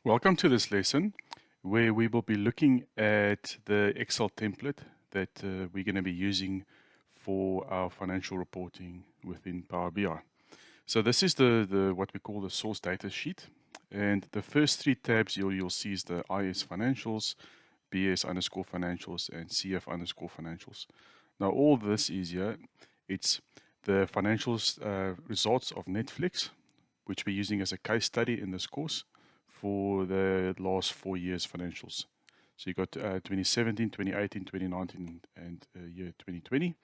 Welcome to this lesson where we will be looking at the Excel template that we're going to be using for our financial reporting within Power BI. So this is the what we call the source data sheet, and the first three tabs you'll see is the IS financials, BS underscore financials, and CF underscore financials. Now all this is here, it's the financials results of Netflix, which we're using as a case study in this course for the last 4 years financials. So you got 2017, 2018, 2019, and year 2020.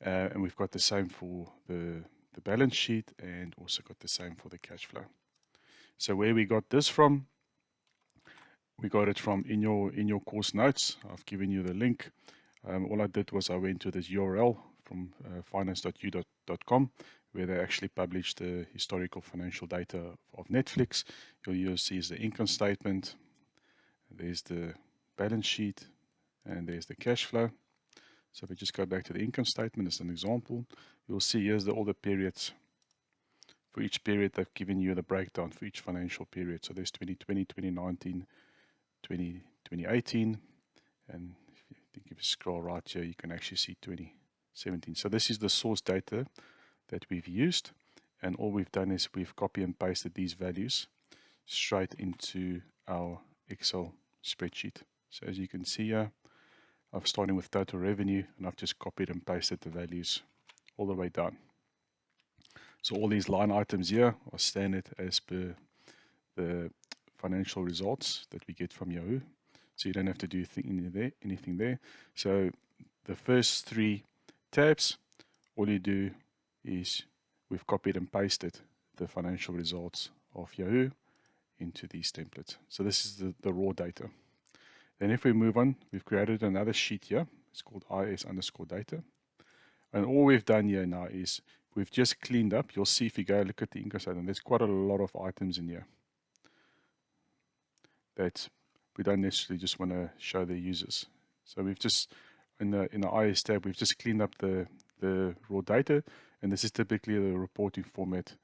And we've got the same for the balance sheet, and also got the same for the cash flow. So where we got this from, we got it from in your course notes. I've given you the link. All I did was I went to this URL from finance.u.com, where they actually published the historical financial data of Netflix. You'll see is the income statement, there's the balance sheet, and there's the cash flow. So if we just go back to the income statement as an example, you'll see here's all the periods. For each period, they've given you the breakdown for each financial period. So there's 2020, 2019, 2018, and I think if you scroll right here, you can actually see 2017. So this is the source data that we've used, and all we've done is we've copy and pasted these values straight into our Excel spreadsheet. So as you can see here, I'm starting with total revenue, and I've just copied and pasted the values all the way down. So all these line items here are standard as per the financial results that we get from Yahoo. So you don't have to do anything there. So the first three tabs, all you do is we've copied and pasted the financial results of Yahoo into these templates. So this is the raw data. Then if we move on, we've created another sheet here. It's called IS underscore data. And all we've done here now is we've just cleaned up. You'll see if you go look at the income statement, there's quite a lot of items in here that we don't necessarily just want to show the users. So we've just, in the IS tab, we've just cleaned up the raw data, and this is typically the reporting format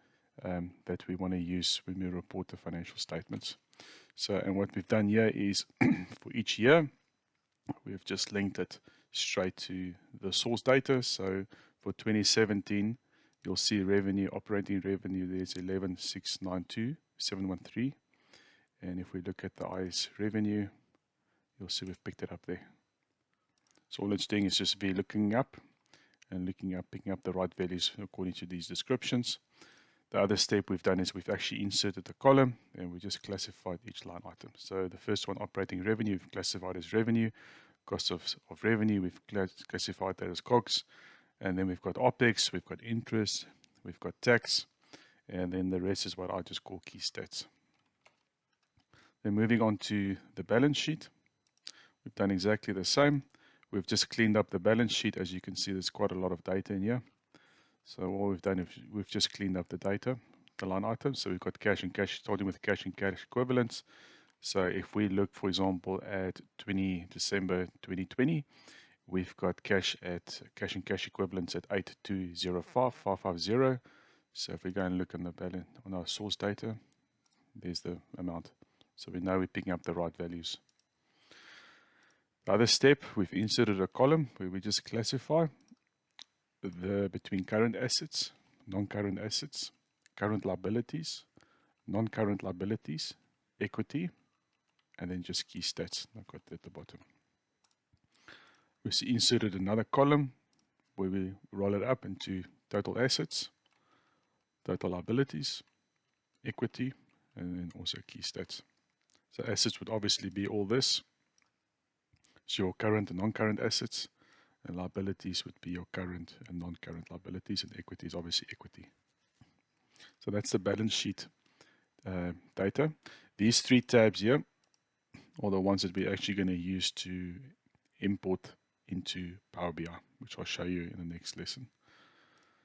that we want to use when we report the financial statements. So, and what we've done here is for each year, we've just linked it straight to the source data. So for 2017, you'll see revenue, operating revenue, there's 11,692,713. And if we look at the IS revenue, you'll see we've picked it up there. So all it's doing is just be looking up and picking up the right values according to these descriptions. The other step we've done is we've actually inserted a column, and we just classified each line item. So the first one, operating revenue, we've classified as revenue. Cost of revenue, we've classified that as COGS. And then we've got OPEX, we've got interest, we've got tax, and then the rest is what I just call key stats. Then moving on to the balance sheet, we've done exactly the same. We've just cleaned up the balance sheet. As you can see, there's quite a lot of data in here. So all we've done is we've just cleaned up the data, the line items. So we've got cash and cash, starting with cash and cash equivalents. So if we look, for example, at December 2020, we've got cash and cash equivalents at 8205,550. So if we go and look on the balance on our source data, there's the amount. So we know we're picking up the right values. The other step, we've inserted a column where we just classify between current assets, non-current assets, current liabilities, non-current liabilities, equity, and then just key stats. I've got that at the bottom. We've inserted another column where we roll it up into total assets, total liabilities, equity, and then also key stats. So assets would obviously be all this. So your current and non-current assets, and liabilities would be your current and non-current liabilities, and equity is obviously equity. So that's the balance sheet data. These three tabs here are the ones that we're actually going to use to import into Power BI, which I'll show you in the next lesson.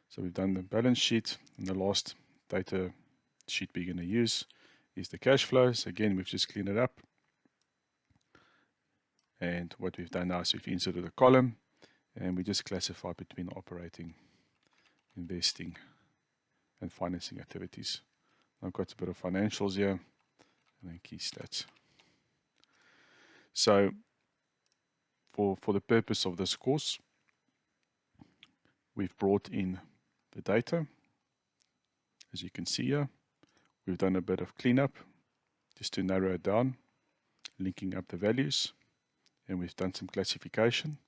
So we've done the balance sheet, and the last data sheet we're going to use is the cash flows. Again, we've just cleaned it up. And what we've done now is we've inserted a column, and we just classify between operating, investing, and financing activities. I've got a bit of financials here, and then key stats. So for the purpose of this course, we've brought in the data. As you can see here, we've done a bit of cleanup just to narrow it down, linking up the values, and we've done some classification,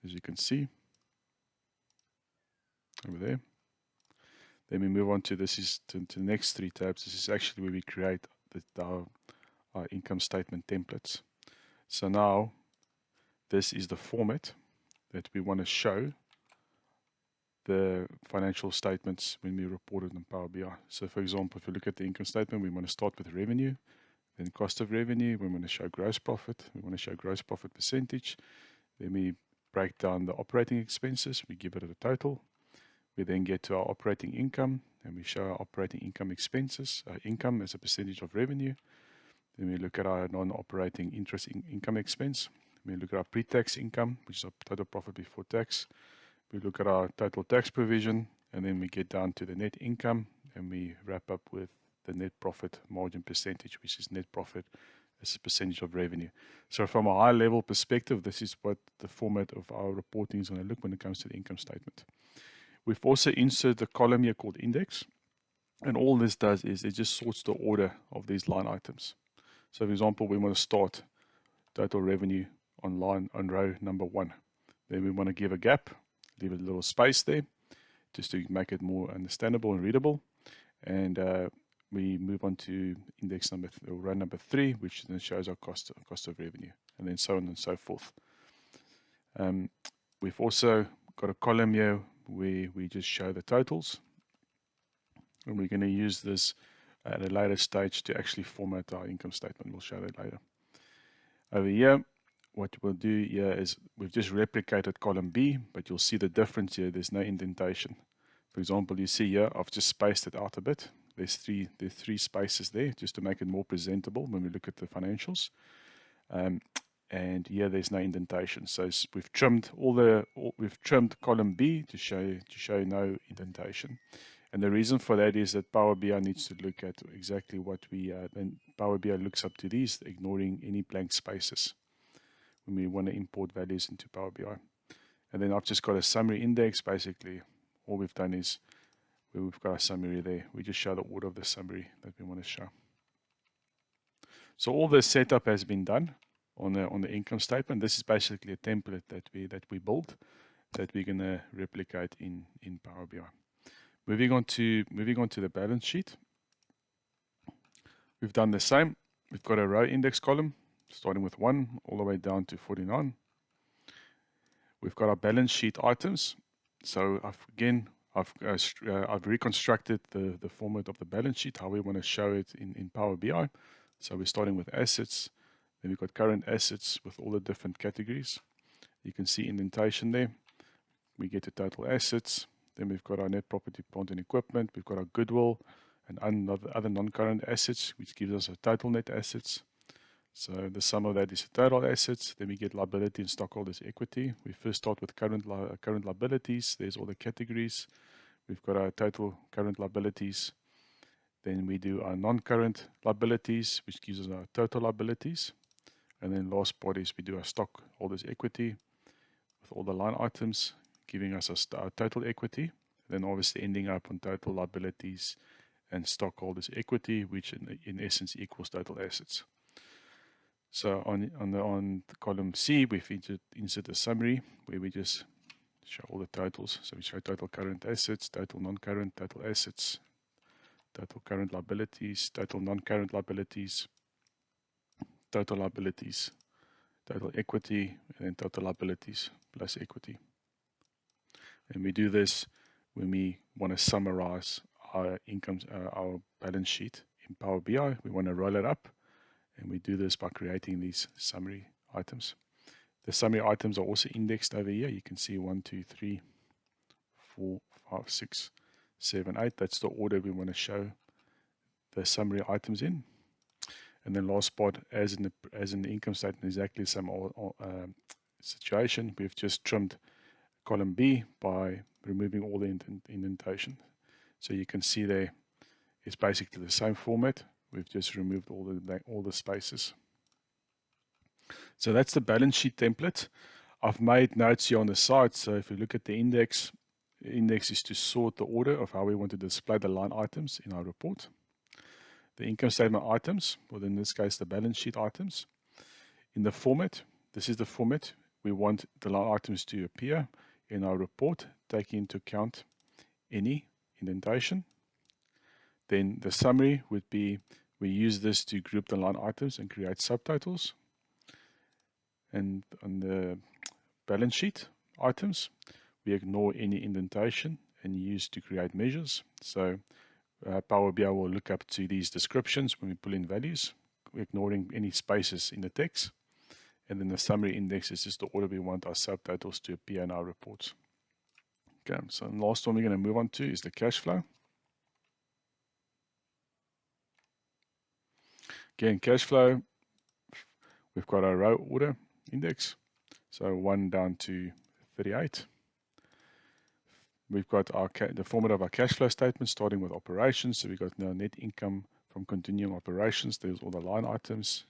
as you can see over there. Then we move on to to the next three tabs. This is actually where we create our income statement templates. So now this is the format that we want to show the financial statements when we report it in Power BI. So for example, if you look at the income statement, we want to start with revenue, then cost of revenue, we want to show gross profit, we want to show gross profit percentage, then we break down the operating expenses, we give it a total, we then get to our operating income, and we show our operating income expenses, income as a percentage of revenue, then we look at our non-operating interest income expense, we look at our pre-tax income, which is our total profit before tax, we look at our total tax provision, and then we get down to the net income, and we wrap up with the net profit margin percentage, which is net profit as a percentage of revenue. So from a high level perspective, this is what the format of our reporting is going to look when it comes to the income statement. We've also inserted a column here called index, and all this does is it just sorts the order of these line items. So for example, we want to start total revenue on row number 1. Then we want to give a gap, leave a little space there just to make it more understandable and readable, and we move on to index row number 3, which then shows our cost of revenue, and then so on and so forth. We've also got a column here where we just show the totals, and we're going to use this at a later stage to actually format our income statement. We'll show that later. Over here, what we'll do here is we've just replicated column B, but you'll see the difference here. There's no indentation. For example, you see here, I've just spaced it out a bit. There's three spaces there just to make it more presentable when we look at the financials. And here there's no indentation. So we've trimmed we've trimmed column B to show no indentation. And the reason for that is that Power BI needs to look at exactly what then Power BI looks up to these, ignoring any blank spaces when we want to import values into Power BI. And then I've just got a summary index. Basically, all we've done is we've got a summary there. We just show the order of the summary that we want to show. So all the setup has been done on the income statement. This is basically a template that we built that we're going to replicate in Power BI. Moving on to the balance sheet. We've done the same. We've got a row index column starting with 1 all the way down to 49. We've got our balance sheet items. So I've reconstructed the format of the balance sheet, how we want to show it in Power BI. So we're starting with assets. Then we've got current assets with all the different categories. You can see indentation there. We get to total assets. Then we've got our net property, plant and equipment. We've got our goodwill and other non-current assets, which gives us a total net assets. So the sum of that is the total assets. Then we get liability and stockholders' equity. We first start with current liabilities. There's all the categories. We've got our total current liabilities. Then we do our non-current liabilities, which gives us our total liabilities. And then last part is we do our stockholders' equity with all the line items, giving us our total equity. Then obviously ending up on total liabilities and stockholders' equity, which in essence equals total assets. So on column C, we've insert a summary where we just show all the totals. So we show total current assets, total non-current, total assets, total current liabilities, total non-current liabilities, total liabilities, total equity, and then total liabilities plus equity. And we do this when we want to summarize our our balance sheet in Power BI. We want to roll it up, and we do this by creating these summary items. The summary items are also indexed over here. You can see 1, 2, 3, 4, 5, 6, 7, 8. That's the order we want to show the summary items in. And then last part, as in the income statement, exactly the same situation. We've just trimmed column B by removing all the indentation. So you can see there it's basically the same format We've just removed all the spaces. So that's the balance sheet template. I've made notes here on the side. So if you look at the index is to sort the order of how we want to display the line items in our report. The income statement items, well, in this case, the balance sheet items. In the format, this is the format. We want the line items to appear in our report, taking into account any indentation. Then the summary would be, we use this to group the line items and create subtotals. And on the balance sheet items, we ignore any indentation and use to create measures. So Power BI will look up to these descriptions when we pull in values, ignoring any spaces in the text. And then the summary index is just the order we want our subtotals to appear in our reports. Okay, so the last one we're going to move on to is the cash flow. Again, cash flow, we've got our row order index, so 1 down to 38. We've got the format of our cash flow statement starting with operations. So we've got now net income from continuing operations. There's all the line items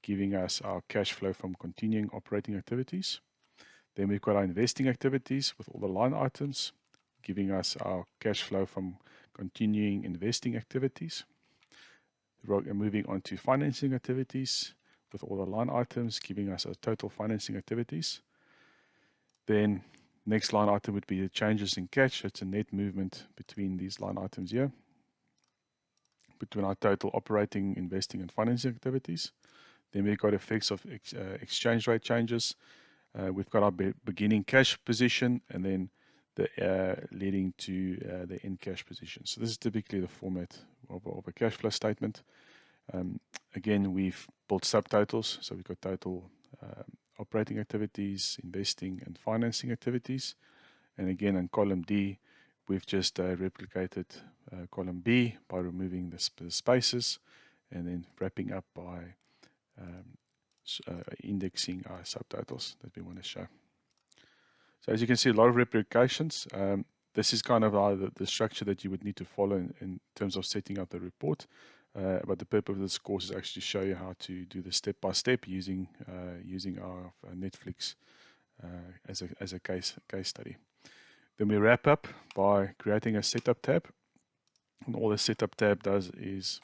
giving us our cash flow from continuing operating activities. Then we've got our investing activities with all the line items giving us our cash flow from continuing investing activities. Moving on to financing activities with all the line items giving us our total financing activities. Then next line item would be the changes in cash. It's a net movement between these line items here, between our total operating, investing, and financing activities. Then we've got effects of exchange rate changes. We've got our beginning cash position and then the leading to the end cash position. So this is typically the format of a cash flow statement. Again, we've built subtotals. So we've got total operating activities, investing, and financing activities. And again, in column D, we've just replicated column B by removing the spaces and then wrapping up by indexing our subtotals that we want to show. So as you can see, a lot of replications. This is kind of the structure that you would need to follow in terms of setting up the report. But the purpose of this course is actually to show you how to do the step-by-step using our Netflix as a case study. Then we wrap up by creating a setup tab. And all the setup tab does is,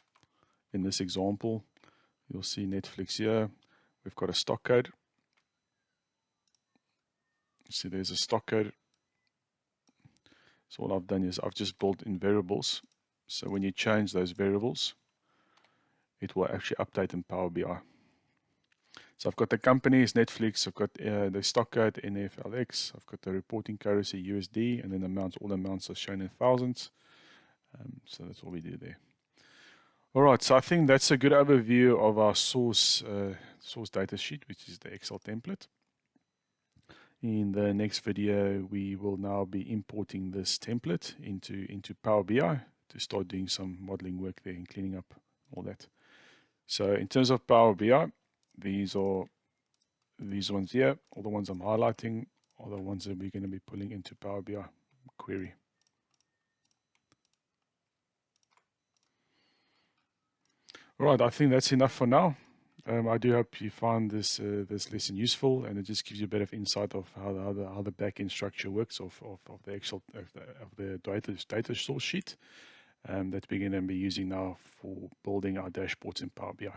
in this example, you'll see Netflix here. We've got a stock code. See, there's a stock code. So what I've done is I've just built in variables. So when you change those variables, it will actually update in Power BI. So I've got the companies, Netflix, I've got the stock code, NFLX, I've got the reporting currency, USD, and then amounts, all the amounts are shown in thousands. So that's what we do there. All right, so I think that's a good overview of our source data sheet, which is the Excel template. In the next video, we will now be importing this template into Power BI to start doing some modeling work there and cleaning up all that. So in terms of Power BI, these ones here, all the ones I'm highlighting, are the ones that we're going to be pulling into Power BI query. All right, I think that's enough for now. I do hope you found this lesson useful, and it just gives you a bit of insight of how the backend structure works of the actual of the data source sheet that we're going to be using now for building our dashboards in Power BI.